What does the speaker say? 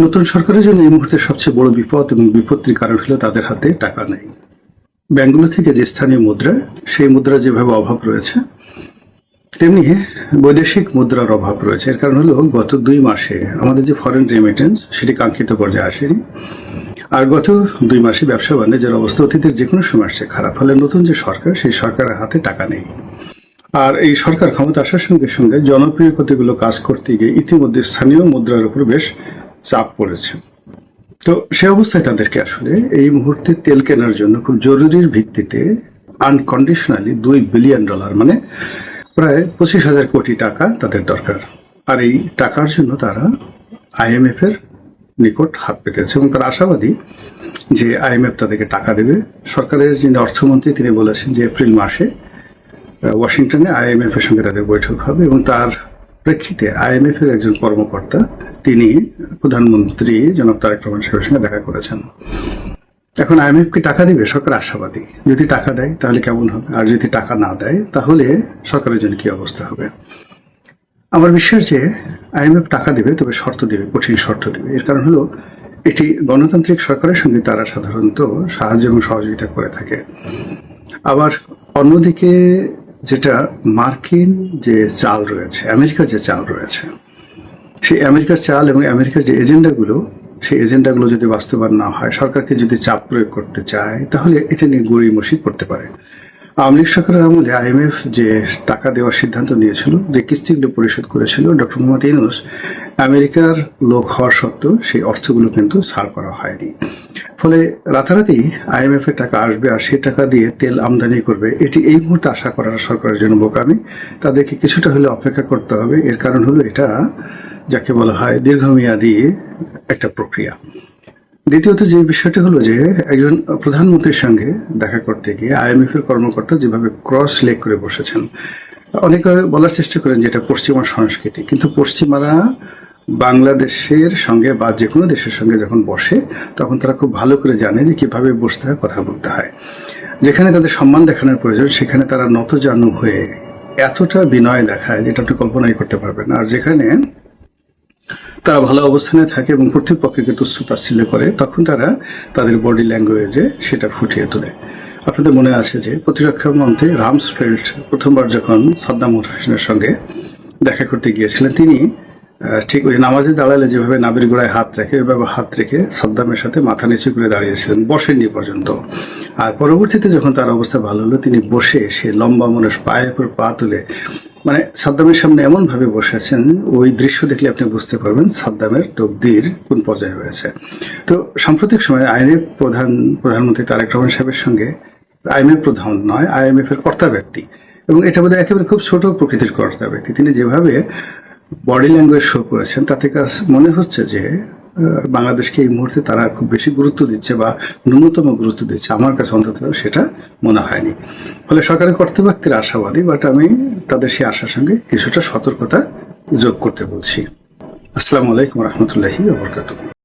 নতুন সরকারের জন্য এই মুহূর্তে সবচেয়ে বড় বিপদ এবং বিপত্তির কারণ হলো তাদের হাতে টাকা নেই। ব্যাংকগুলো থেকে যে স্থানীয় মুদ্রা, সেই মুদ্রা যেভাবে অভাব রয়েছে, তেমনি বৈদেশিক মুদ্রার অভাব রয়েছে। এর কারণ হলো গত 2 মাসে আমাদের যে ফরেন রেমিটেন্স সেটি কাঙ্ক্ষিত পর্যায়ে আসেনি। আর গত 2 মাসে ব্যবসা বাণিজ্যের অবস্থা অতীতের যে কোনো সময় আসছে খারাপ। ফলে নতুন যে সরকার, সেই সরকারের হাতে টাকা নেই। আর এই সরকার ক্ষমতা আসার সঙ্গে সঙ্গে জনপ্রিয় কতগুলো কাজ করতে গিয়ে ইতিমধ্যে স্থানীয় মুদ্রার উপর বেশ চাপ পড়েছে। তো সে অবস্থায় তাদেরকে আসলে এই মুহূর্তে তেল কেনার জন্য খুব জরুরির ভিত্তিতে আনকন্ডিশনালি $2 বিলিয়ন, মানে প্রায় 25,000 কোটি টাকা তাদের দরকার। আর এই টাকার জন্য তারা IMF এর নিকট হাত পেতেছে এবং তারা আশাবাদী যে IMF তাদেরকে টাকা দেবে। সরকারের যিনি অর্থমন্ত্রী, তিনি বলেছেন যে এপ্রিল মাসে ওয়াশিংটনে IMF এর সঙ্গে তাদের বৈঠক হবে এবং তার প্রেক্ষিতে IMF এর একজন কর্মকর্তা তিনি প্রধানমন্ত্রী জনাব তারেক রহমান সাহেবের সঙ্গে দেখা করেছেন। এখন IMF কি টাকা দিবে? সরকার আশাবাদী। যদি টাকা দেয় তাহলে কেমন হবে, আর যদি টাকা না দেয় তাহলে সরকারের জন্য কি অবস্থা হবে? আমার বিশ্বাস যে IMF টাকা দেবে, তবে শর্ত দেবে, কঠিন শর্ত দেবে। এর কারণ হলো এটি গণতান্ত্রিক সরকারের সঙ্গে তারা সাধারণত সাহায্য এবং সহযোগিতা করে থাকে। আবার অন্যদিকে যেটা মার্কিন যে চাল রয়েছে, আমেরিকার যে চাল রয়েছে, সেই আমেরিকার চাল এবং আমেরিকার যে এজেন্ডাগুলো, সেই এজেন্ডাগুলো যদি বাস্তবায়ন না হয়, সরকারকে যদি চাপ প্রয়োগ করতে চায়, তাহলে এটা নিয়ে গড়িমসি করতে পারে। আওয়ামী লীগ সরকারের আমলে IMF যে টাকা দেওয়ার সিদ্ধান্ত নিয়েছিল, যে কিস্তিগুলো পরিশোধ করেছিল, ডক্টর মোহাম্মদ ইউনূস আমেরিকার লোক হওয়ার সত্ত্বেও সেই অর্থগুলো কিন্তু ছাড় করা হয়নি। ফলে রাতারাতি IMF এর টাকা আসবে আর সেই টাকা দিয়ে তেল আমদানি করবে, এটি এই মুহূর্তে আশা করার সরকারের জন্য বোকামি। তাদেরকে কিছুটা হলে অপেক্ষা করতে হবে। এর কারণ হলো এটা যাকে বলা হয় দীর্ঘমেয়াদী একটা প্রক্রিয়া। দ্বিতীয়ত যে বিষয়টি হলো যে একজন প্রধানমন্ত্রীর সঙ্গে দেখা করতে গিয়ে IMF এর কর্মকর্তা যেভাবে ক্রস লেগ করে বসেছেন, অনেকে বলার চেষ্টা করেন যে এটা পশ্চিমা সংস্কৃতি, কিন্তু পশ্চিমারা বাংলাদেশের সঙ্গে বা যে কোনো দেশের সঙ্গে যখন বসে, তখন তারা খুব ভালো করে জানে যে কিভাবে বসতে হয়, কথা বলতে হয়। যেখানে তাদের সম্মান দেখানোর প্রয়োজন, সেখানে তারা নতজানু হয়ে এতটা বিনয় দেখায় যেটা আপনি কল্পনাই করতে পারবেন না। আর যেখানে তারা ভালো অবস্থানে থাকে এবং কর্তৃপক্ষকে তুচ্ছ-তাচ্ছিল্য করে, তখন তারা তাদের বডি ল্যাঙ্গুয়েজে সেটা ফুটিয়ে তোলে। আপনাদের মনে আছে যে প্রতিরক্ষা মন্ত্রী রামসফেল্ড প্রথমবার যখন সাদ্দাম হোসেনের সঙ্গে দেখা করতে গিয়েছিলেন, তিনি ঠিক ওই নামাজে দাঁড়ালে যেভাবে নাবির গোড়ায় হাত রেখে, ওইভাবে হাত রেখে সাদ্দামের সাথে মাথা নিচু করে দাঁড়িয়েছিলেন, বসেননি পর্যন্ত। আর পরবর্তীতে যখন তার অবস্থা ভালো হলো, তিনি বসে, সে লম্বা মানুষ, পায়ের উপর পা তুলে, মানে সাদ্দামের সামনে এমনভাবে বসেছেন, ওই দৃশ্য দেখলে আপনি বুঝতে পারবেন সাদ্দামের তকদির কোন পর্যায়ে হয়েছে। তো সাম্প্রতিক সময়ে প্রধানমন্ত্রী তারেক রহমান সাহেবের সঙ্গে IMF প্রধান নয়, IMF এর কর্তা ব্যক্তি, এবং এটা বোধহয় একেবারে খুব ছোট প্রকৃতির কর্তা ব্যক্তি, তিনি যেভাবে বডি ল্যাঙ্গুয়েজ শো করেছেন, তাতে মনে হচ্ছে যে বাংলাদেশকে এই মুহূর্তে তারা খুব বেশি গুরুত্ব দিচ্ছে বা ন্যূনতম গুরুত্ব দিচ্ছে। আমার কাছে অন্তত সেটা মনে হয়নি। ফলে সরকারের কর্তৃপক্ষের আশাবাদী, বাট আমি তাদের সেই আশার সঙ্গে কিছুটা সতর্কতা যোগ করতে বলছি। আসসালামু আলাইকুম রহমতুল্লাহি ওয়া বারাকাতুহু।